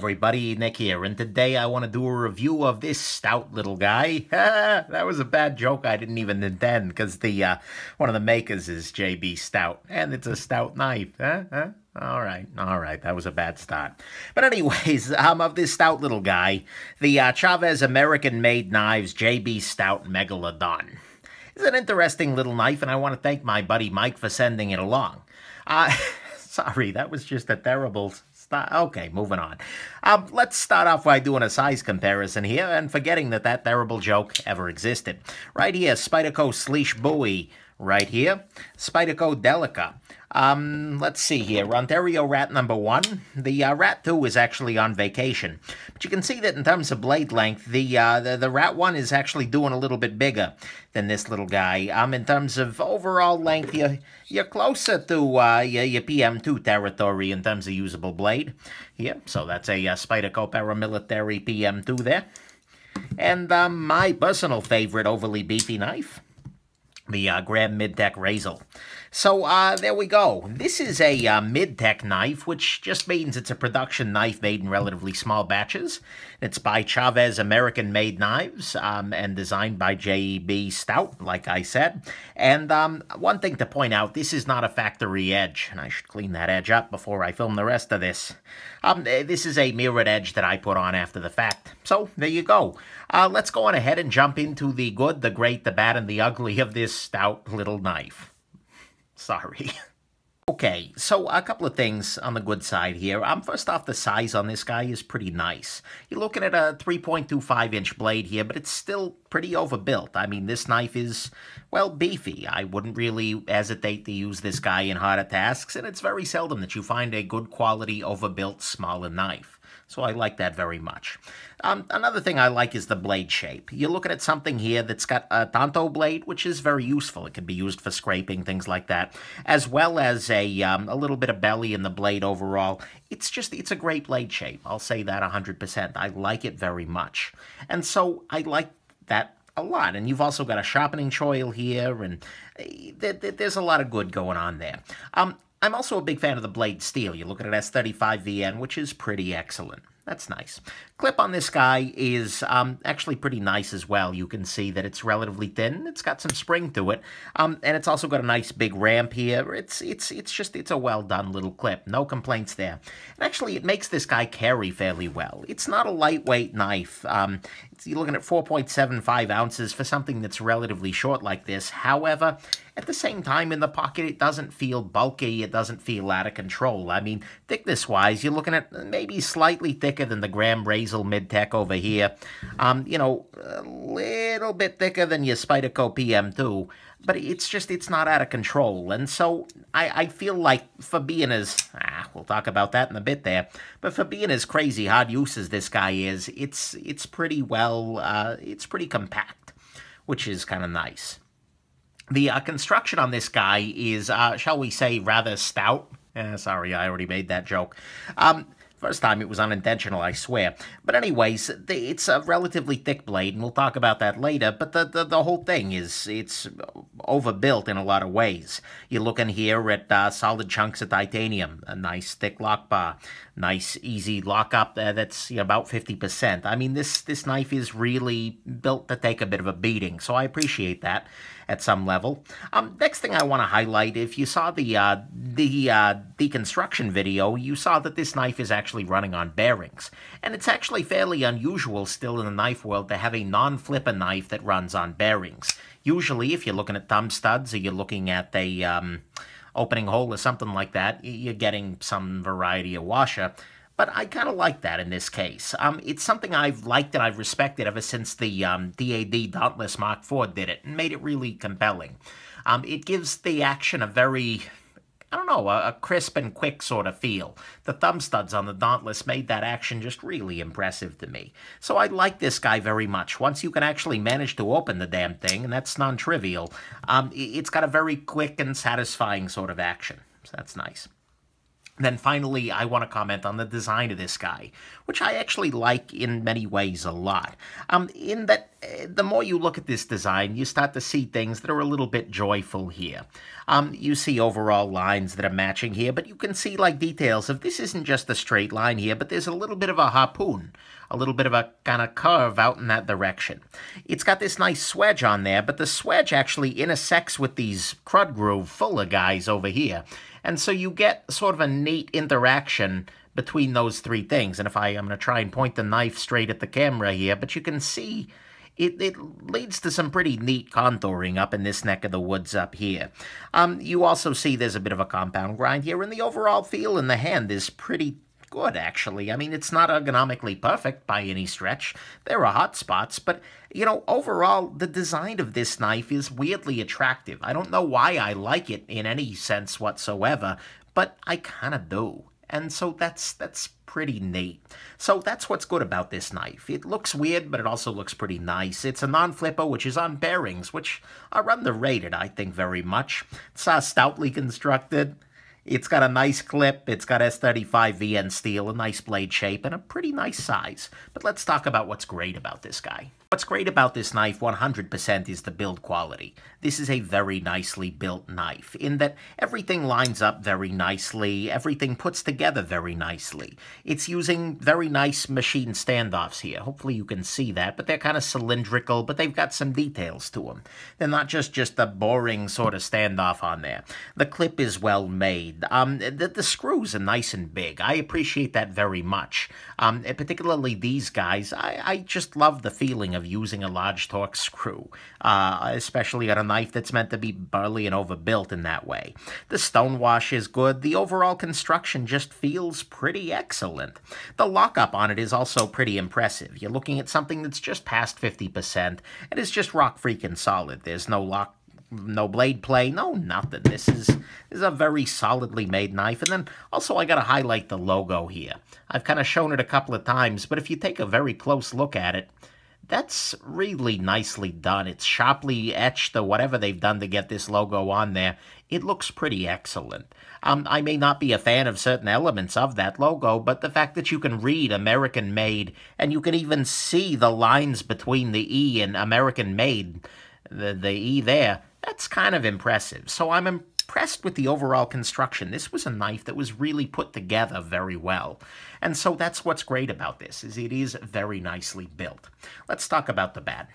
Everybody, Nick here, and today I want to do a review of this stout little guy. That was a bad joke I didn't even intend, because the one of the makers is JB Stout, and it's a stout knife. All right, that was a bad start. But anyways, of this stout little guy, the Chaves American-made knives JB Stout Megalodon. It's an interesting little knife, and I want to thank my buddy Mike for sending it along. Sorry, that was just a terrible start. Okay, moving on. Let's start off by doing a size comparison here and forgetting that terrible joke ever existed. Right here, Spyderco Sleesh Bowie. Right here, Spyderco Delica. Let's see here, Ontario Rat number 1. The Rat 2 is actually on vacation. But you can see that in terms of blade length, the Rat 1 is actually doing a little bit bigger than this little guy. In terms of overall length, you're closer to your PM2 territory in terms of usable blade. Here, so that's a Spyderco Paramilitary PM2 there. And my personal favorite overly beefy knife, the Graham Mid-Tech Razor. So, there we go. This is a mid-tech knife, which just means it's a production knife made in relatively small batches. It's by Chaves American-made knives, and designed by JB Stout, like I said. And one thing to point out, this is not a factory edge, and I should clean that edge up before I film the rest of this. This is a mirrored edge that I put on after the fact. So, there you go. Let's go on ahead and jump into the good, the great, the bad, and the ugly of this stout little knife. Sorry. Okay, so a couple of things on the good side here. First off, the size on this guy is pretty nice. You're looking at a 3.25-inch blade here, but it's still pretty overbuilt. I mean, this knife is, well, beefy. I wouldn't really hesitate to use this guy in harder tasks, and it's very seldom that you find a good quality, overbuilt, smaller knife. So I like that very much. Another thing I like is the blade shape. You're looking at something here that's got a tanto blade, which is very useful. It can be used for scraping, things like that, as well as a little bit of belly in the blade overall. It's a great blade shape. I'll say that 100%. I like it very much. And so I like that a lot. And you've also got a Sharpening Trial here, and there's a lot of good going on there. I'm also a big fan of the blade steel. You're looking at S35VN, which is pretty excellent. That's nice. Clip on this guy is actually pretty nice as well. You can see that it's relatively thin. It's got some spring to it, and it's also got a nice big ramp here. It's a well done little clip. No complaints there. And actually, it makes this guy carry fairly well. It's not a lightweight knife. You're looking at 4.75 ounces for something that's relatively short like this. However, at the same time, in the pocket, it doesn't feel bulky. It doesn't feel out of control. I mean, thickness-wise, you're looking at maybe slightly thicker than the Graham Razor Mid-Tech over here. You know, a little bit thicker than your Spyderco PM2. But it's not out of control. And so I feel like for being as, we'll talk about that in a bit there, but for being as crazy hard use as this guy is, it's pretty well, it's pretty compact, which is kind of nice. The construction on this guy is, shall we say, rather stout. Sorry, I already made that joke. First time it was unintentional, I swear. But anyways, it's a relatively thick blade, and we'll talk about that later, but the whole thing it's overbuilt in a lot of ways. You're looking here at solid chunks of titanium, a nice thick lock bar, nice easy lockup that's about 50%. I mean, this knife is really built to take a bit of a beating, so I appreciate that at some level. Next thing I want to highlight, if you saw the deconstruction video, you saw that this knife is actually running on bearings. And it's actually fairly unusual still in the knife world to have a non-flipper knife that runs on bearings. Usually, if you're looking at thumb studs or you're looking at a opening hole or something like that, you're getting some variety of washer. But I kind of like that in this case. It's something I've liked and I've respected ever since the DAD Dauntless Mark IV did it and made it really compelling. It gives the action a very, I don't know, a crisp and quick sort of feel. The thumb studs on the Dauntless made that action just really impressive to me. So I like this guy very much. Once you can actually manage to open the damn thing, and that's non-trivial, it's got a very quick and satisfying sort of action. So that's nice. Then finally, I want to comment on the design of this guy, which I actually like in many ways a lot. In that the more you look at this design, you start to see things that are a little bit joyful here. You see overall lines that are matching here, but you can see like details of this isn't just a straight line here, but there's a little bit of a harpoon, a little bit of a kind of curve out in that direction. It's got this nice swedge on there, but the swedge actually intersects with these crud groove fuller guys over here. And so you get sort of a neat interaction between those three things. And I'm going to try and point the knife straight at the camera here, but you can see it leads to some pretty neat contouring up in this neck of the woods up here. You also see there's a bit of a compound grind here, and the overall feel in the hand is pretty good, actually. I mean, it's not ergonomically perfect by any stretch. There are hot spots, but, you know, overall, the design of this knife is weirdly attractive. I don't know why I like it in any sense whatsoever, but I kind of do. And so that's pretty neat. So that's what's good about this knife. It looks weird, but it also looks pretty nice. It's a non-flipper, which is on bearings, which are underrated, I think, very much. It's stoutly constructed. It's got a nice clip, it's got S35 VN steel, a nice blade shape, and a pretty nice size. But let's talk about what's great about this guy. What's great about this knife 100% is the build quality. This is a very nicely built knife, in that everything lines up very nicely, everything puts together very nicely. It's using very nice machine standoffs here. Hopefully you can see that, but they're kind of cylindrical, but they've got some details to them. They're not just a boring sort of standoff on there. The clip is well made. The screws are nice and big. I appreciate that very much. Particularly these guys, I just love the feeling of using a large torque screw, especially on a knife that's meant to be burly and overbuilt in that way. The stonewash is good. The overall construction just feels pretty excellent. The lockup on it is also pretty impressive. You're looking at something that's just past 50%, and it's just rock freaking solid. There's no lock, no blade play, no nothing. This is a very solidly made knife. And then also I got to highlight the logo here. I've kind of shown it a couple of times, but if you take a very close look at it, that's really nicely done. It's sharply etched or whatever they've done to get this logo on there. It looks pretty excellent. I may not be a fan of certain elements of that logo, but the fact that you can read American made, and you can even see the lines between the E and American made, the E there, that's kind of impressive. So I'm impressed with the overall construction. This was a knife that was really put together very well. And so that's what's great about this, is it is very nicely built. Let's talk about the bad.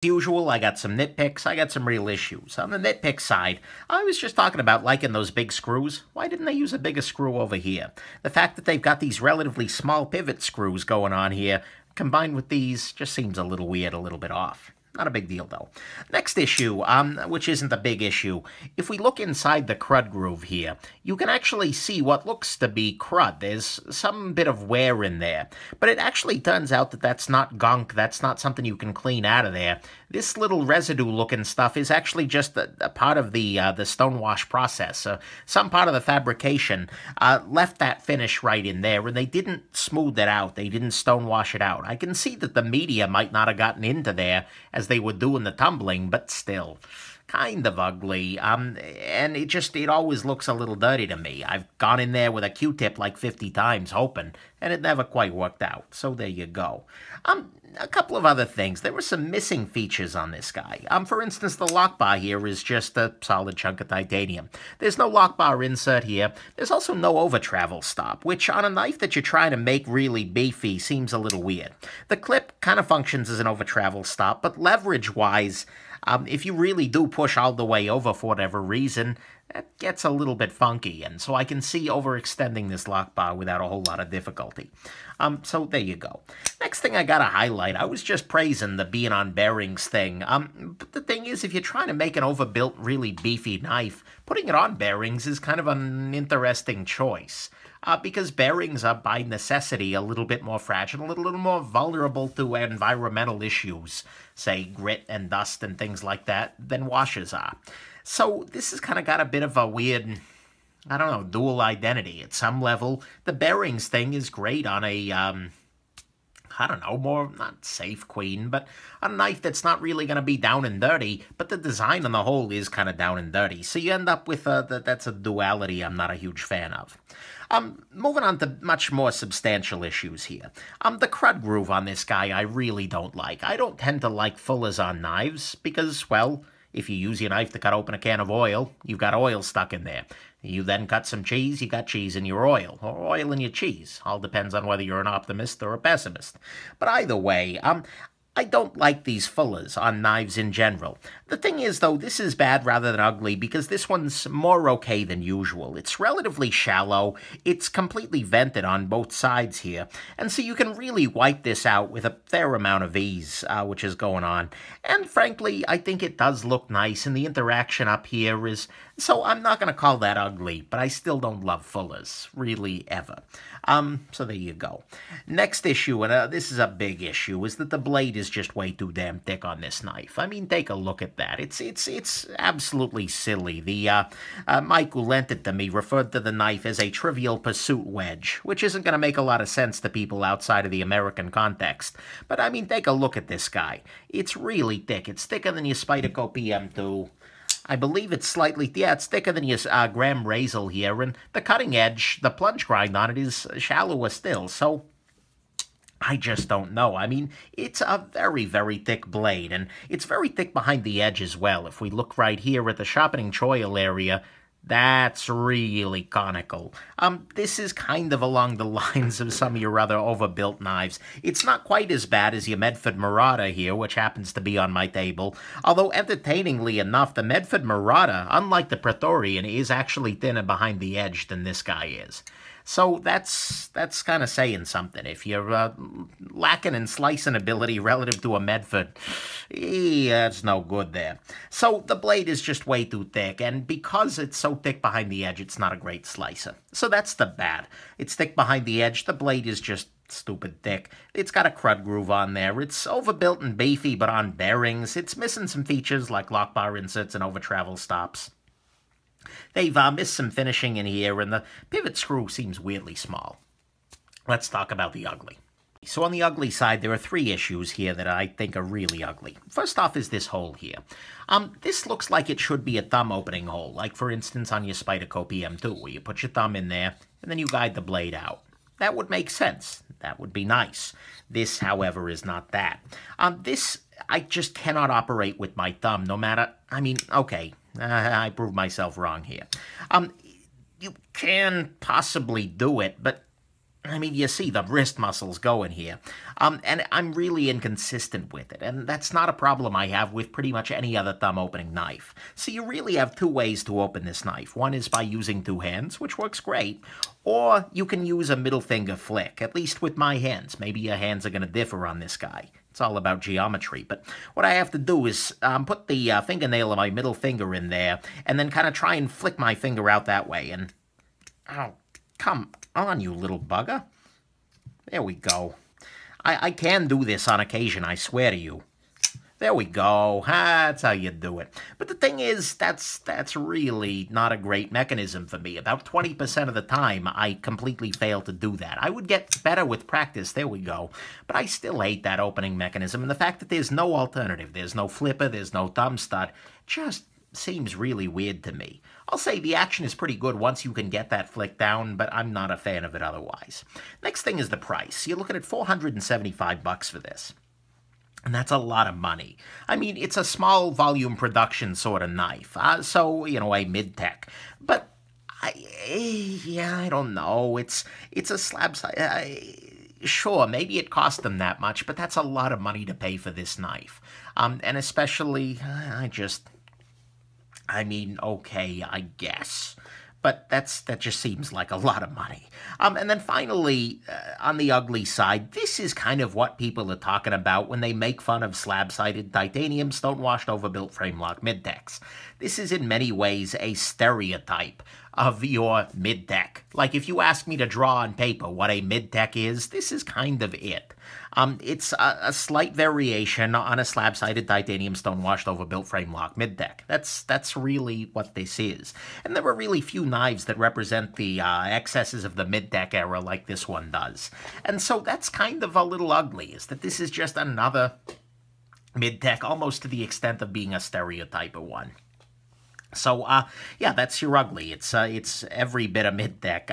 As usual, I got some nitpicks, I got some real issues. On the nitpick side, I was just talking about liking those big screws. Why didn't they use a bigger screw over here? The fact that they've got these relatively small pivot screws going on here, combined with these, just seems a little weird, a little bit off. Not a big deal, though. Next issue, which isn't a big issue, if we look inside the crud groove here, you can actually see what looks to be crud. There's some bit of wear in there, but it actually turns out that that's not gunk, that's not something you can clean out of there. This little residue-looking stuff is actually just a part of the stonewash process. Some part of the fabrication left that finish right in there, and they didn't smooth it out. They didn't stonewash it out. I can see that the media might not have gotten into there as they were doing the tumbling, but still, kind of ugly. And it always looks a little dirty to me. I've gone in there with a Q-tip like 50 times hoping, and it never quite worked out. So there you go. A couple of other things. There were some missing features on this guy. For instance, the lock bar here is just a solid chunk of titanium. There's no lock bar insert here. There's also no over-travel stop, which on a knife that you're trying to make really beefy seems a little weird. The clip kind of functions as an over-travel stop, but leverage-wise, if you really do push all the way over for whatever reason, that gets a little bit funky, and so I can see overextending this lock bar without a whole lot of difficulty. So there you go. Next thing I gotta highlight, I was just praising the being on bearings thing. But the thing is, if you're trying to make an overbuilt, really beefy knife, putting it on bearings is kind of an interesting choice. Because bearings are by necessity a little bit more fragile, a little more vulnerable to environmental issues, say grit and dust and things like that, than washers are. So this has kind of got a bit of a weird, I don't know, dual identity. At some level, the bearings thing is great on a, I don't know, more, not safe queen, but a knife that's not really going to be down and dirty, but the design on the whole is kind of down and dirty. So you end up with, that's a duality I'm not a huge fan of. Moving on to much more substantial issues here. The crud groove on this guy I really don't like. I don't tend to like fullers on knives because, well, if you use your knife to cut open a can of oil, you've got oil stuck in there. You then cut some cheese, you got cheese in your oil, or oil in your cheese. All depends on whether you're an optimist or a pessimist. But either way, I don't like these fullers on knives in general. The thing is, though, this is bad rather than ugly because this one's more okay than usual. It's relatively shallow, it's completely vented on both sides here, and so you can really wipe this out with a fair amount of ease, which is going on. And frankly, I think it does look nice, and the interaction up here is... So I'm not going to call that ugly, but I still don't love fullers, really, ever. So there you go. Next issue, and this is a big issue, is that the blade is just way too damn thick on this knife. I mean, take a look at that. It's absolutely silly. The Mike who lent it to me referred to the knife as a Trivial Pursuit wedge, which isn't going to make a lot of sense to people outside of the American context. But I mean, take a look at this guy. It's really thick. It's thicker than your Spyderco PM2. I believe it's slightly, yeah, it's thicker than your Graham Razel here, and the cutting edge, the plunge grind on it is shallower still, so I just don't know. I mean, it's a very, very thick blade, and it's very thick behind the edge as well. If we look right here at the Sharpening Trial area, that's really conical. This is kind of along the lines of some of your other overbuilt knives. It's not quite as bad as your Medford Murata here, which happens to be on my table. Although, entertainingly enough, the Medford Murata, unlike the Praetorian, is actually thinner behind the edge than this guy is. So that's kind of saying something. If you're lacking in slicing ability relative to a Medford, that's no good there. So the blade is just way too thick, and because it's so thick behind the edge, it's not a great slicer. So that's the bad. It's thick behind the edge. The blade is just stupid thick. It's got a crud groove on there. It's overbuilt and beefy, but on bearings. It's missing some features like lock bar inserts and over travel stops. They've missed some finishing in here, and the pivot screw seems weirdly small. Let's talk about the ugly. So on the ugly side, there are three issues here that I think are really ugly. First off is this hole here. This looks like it should be a thumb opening hole, like for instance on your Spyderco PM2, where you put your thumb in there, and then you guide the blade out. That would make sense. That would be nice. This, however, is not that. This, I just cannot operate with my thumb, no matter, I mean, okay, I proved myself wrong here. You can possibly do it, but, I mean, you see the wrist muscles going here. And I'm really inconsistent with it, and that's not a problem I have with pretty much any other thumb opening knife. So you really have two ways to open this knife. One is by using two hands, which works great, or you can use a middle finger flick, at least with my hands. Maybe your hands are going to differ on this guy. It's all about geometry, but what I have to do is put the fingernail of my middle finger in there, and then kind of try and flick my finger out that way, and... Oh, come on, you little bugger. There we go. I can do this on occasion, I swear to you. There we go. That's how you do it. But the thing is, that's really not a great mechanism for me. About 20% of the time, I completely fail to do that. I would get better with practice, there we go. But I still hate that opening mechanism, and the fact that there's no alternative, there's no flipper, there's no thumb stud, just seems really weird to me. I'll say the action is pretty good once you can get that flick down, but I'm not a fan of it otherwise. Next thing is the price. You're looking at $475 for this. And that's a lot of money. I mean, it's a small volume production sort of knife, so, you know, a mid-tech. But, I don't know. It's a slab size. Sure, maybe it cost them that much, but that's a lot of money to pay for this knife. And especially, I mean, okay, I guess. But that just seems like a lot of money. And then finally, on the ugly side, this is kind of what people are talking about when they make fun of slab-sided titanium stone-washed overbuilt frame lock mid-techs. This is in many ways a stereotype of your mid-tech. Like if you ask me to draw on paper what a mid-tech is, this is kind of it. It's a slight variation on a slab-sided titanium stone-washed overbuilt frame lock mid-tech. That's really what this is. And there are really few knives that represent the excesses of the mid-tech era like this one does. And so that's kind of a little ugly, is that this is just another mid-tech, almost to the extent of being a stereotype of one. So, yeah, that's your ugly. It's every bit of mid-tech.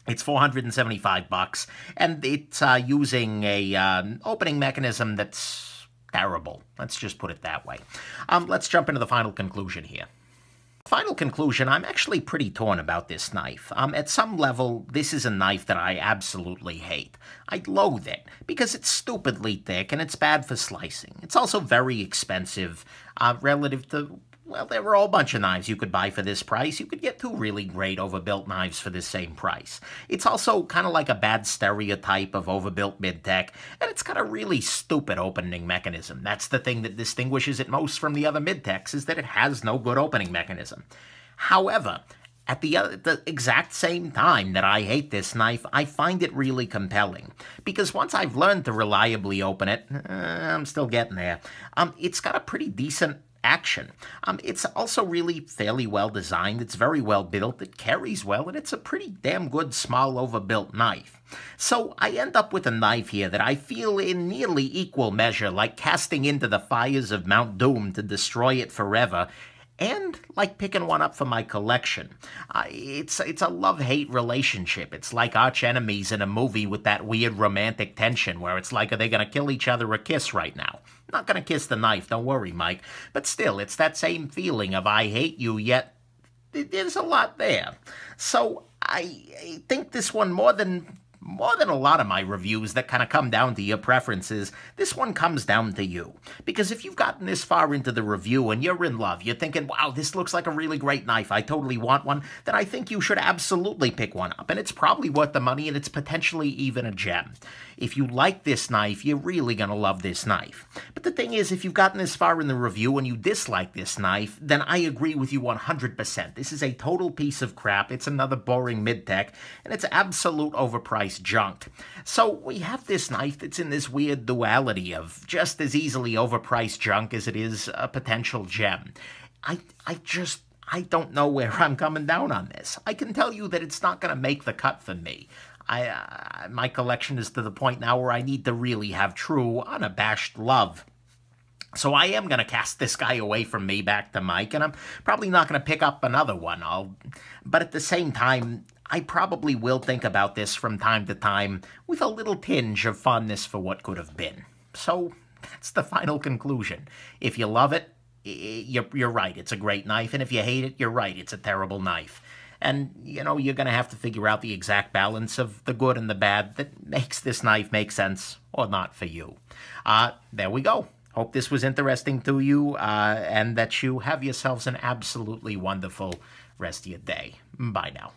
It's 475 bucks, and it's using a opening mechanism that's terrible. Let's just put it that way. Let's jump into the final conclusion here. Final conclusion, I'm actually pretty torn about this knife. At some level, this is a knife that I absolutely hate. I loathe it, because it's stupidly thick and it's bad for slicing. It's also very expensive, relative to, well, there were a whole bunch of knives you could buy for this price. You could get two really great overbuilt knives for this same price. It's also kind of like a bad stereotype of overbuilt mid-tech, and it's got a really stupid opening mechanism. That's the thing that distinguishes it most from the other mid-techs, is that it has no good opening mechanism. However, at the exact same time that I hate this knife, I find it really compelling. Because once I've learned to reliably open it, I'm still getting there, it's got a pretty decent action. It's also really fairly well designed, it's very well built, it carries well, and it's a pretty damn good small overbuilt knife. So I end up with a knife here that I feel in nearly equal measure like casting into the fires of Mount Doom to destroy it forever, and like picking one up for my collection. It's a love-hate relationship. It's like arch enemies in a movie with that weird romantic tension where it's like, are they going to kill each other or kiss right now? Not going to kiss the knife, don't worry, Mike. But still, it's that same feeling of I hate you, yet there's a lot there. So I think this one, more than a lot of my reviews that kind of come down to your preferences, this one comes down to you. Because if you've gotten this far into the review and you're in love, you're thinking, wow, this looks like a really great knife, I totally want one, then I think you should absolutely pick one up. And it's probably worth the money, and it's potentially even a gem. If you like this knife, you're really going to love this knife. But the thing is, if you've gotten this far in the review and you dislike this knife, then I agree with you 100%. This is a total piece of crap. It's another boring mid-tech, and it's absolute overpriced junk. So we have this knife that's in this weird duality of just as easily overpriced junk as it is a potential gem. I don't know where I'm coming down on this. I can tell you that it's not going to make the cut for me. My collection is to the point now where I need to really have true, unabashed love. So I am going to cast this guy away from me back to Mike, and I'm probably not going to pick up another one. But at the same time, I probably will think about this from time to time with a little tinge of fondness for what could have been. So that's the final conclusion. If you love it, you're right, it's a great knife, and if you hate it, you're right, it's a terrible knife. And, you know, you're going to have to figure out the exact balance of the good and the bad that makes this knife make sense or not for you. There we go. Hope this was interesting to you, and that you have yourselves an absolutely wonderful rest of your day. Bye now.